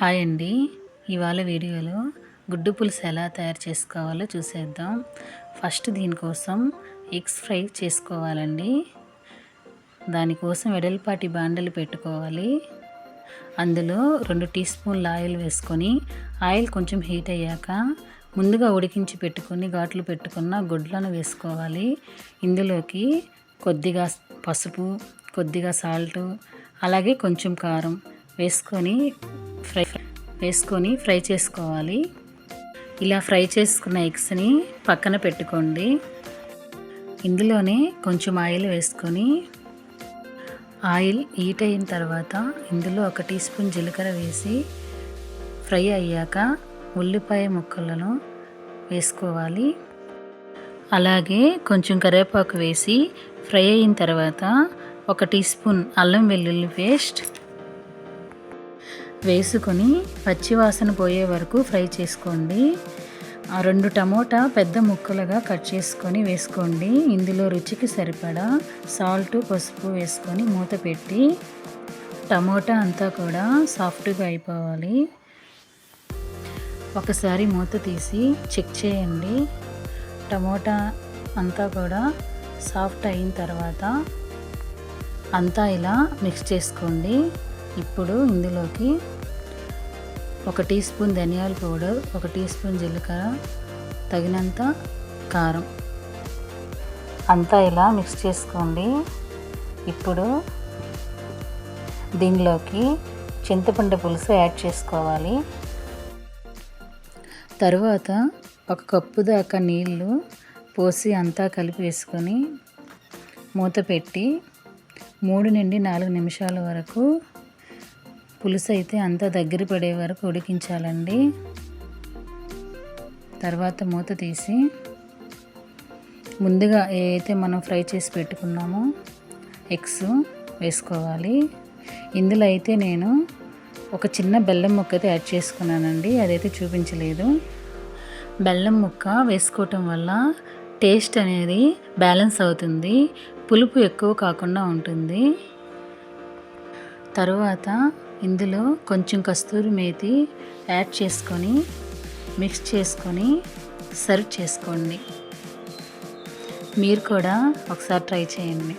Hi అండి. ఇవాళ వీడియోలో గుడ్డు పులుసు ఎలా తయారు చేసుకోవాలో చూసేద్దాం. ఫస్ట్ దీనికోసం ఎగ్స్ ఫ్రై చేసుకోవాలండి. దానికోసం వెడల్పాటి బాండలు పెట్టుకోవాలి. అందులో 2 టీ స్పూన్ల ఆయిల్ వేసుకొని ఆయిల్ కొంచెం హీట్ అయ్యాక ముందుగా ఉడికించి పెట్టుకొని ఘాట్లు పెట్టుకున్న గుడ్లను వేసుకోవాలి. ఇందులోకి కొద్దిగా పసుపు, కొద్దిగా సాల్టు, అలాగే కొంచెం కారం వేసుకొని ఫ్రై చేసుకోవాలి. ఇలా ఫ్రై చేసుకున్న ఎగ్స్ని పక్కన పెట్టుకోండి. ఇందులోనే కొంచెం ఆయిల్ వేసుకొని ఆయిల్ హీట్ అయిన తర్వాత ఇందులో 1 టీ స్పూన్ జీలకర్ర వేసి ఫ్రై అయ్యాక ఉల్లిపాయ ముక్కలను వేసుకోవాలి. అలాగే కొంచెం కరివేపాకు వేసి ఫ్రై అయిన తర్వాత 1 టీ స్పూన్ అల్లం వెల్లుల్లి పేస్ట్ వేసుకొని పచ్చివాసన పోయే వరకు ఫ్రై చేసుకోండి. 2 టమోటా పెద్ద ముక్కలుగా కట్ చేసుకొని వేసుకోండి. ఇందులో రుచికి సరిపడా సాల్ట్, పసుపు వేసుకొని మూత పెట్టి టమోటా అంతా కూడా సాఫ్ట్గా అయిపోవాలి. ఒకసారి మూత తీసి చెక్ చేయండి. టమోటా అంతా కూడా సాఫ్ట్ అయిన తర్వాత అంతా ఇలా మిక్స్ చేసుకోండి. ఇప్పుడు ఇందులోకి 1 టీ స్పూన్ ధనియాల పౌడర్, 1 టీ స్పూన్ జీలకర్ర, తగినంత కారం అంతా ఇలా మిక్స్ చేసుకోండి. ఇప్పుడు దీనిలోకి చింతపండు పులుసు యాడ్ చేసుకోవాలి. తరువాత 1 కప్పు దాకా నీళ్ళు పోసి అంతా కలిపి వేసుకొని మూత పెట్టి 3 నుండి 4 నిమిషాల వరకు పులుసు అయితే అంతా దగ్గర పడే వరకు ఉడికించాలండి. తర్వాత మూత తీసి ముందుగా ఏదైతే మనం ఫ్రై చేసి పెట్టుకున్నామో ఎగ్స్ వేసుకోవాలి. ఇందులో అయితే నేను ఒక చిన్న బెల్లం ముక్క అయితే యాడ్ చేసుకున్నానండి, అదైతే చూపించలేదు. బెల్లం ముక్క వేసుకోవటం వల్ల టేస్ట్ అనేది బ్యాలెన్స్ అవుతుంది, పులుపు ఎక్కువ కాకుండా ఉంటుంది. తరువాత ఇందులో కొంచెం కస్తూరి మేతి యాడ్ చేసుకొని మిక్స్ చేసుకొని సర్వ్ చేసుకోండి. మీరు కూడా ఒకసారి ట్రై చేయండి.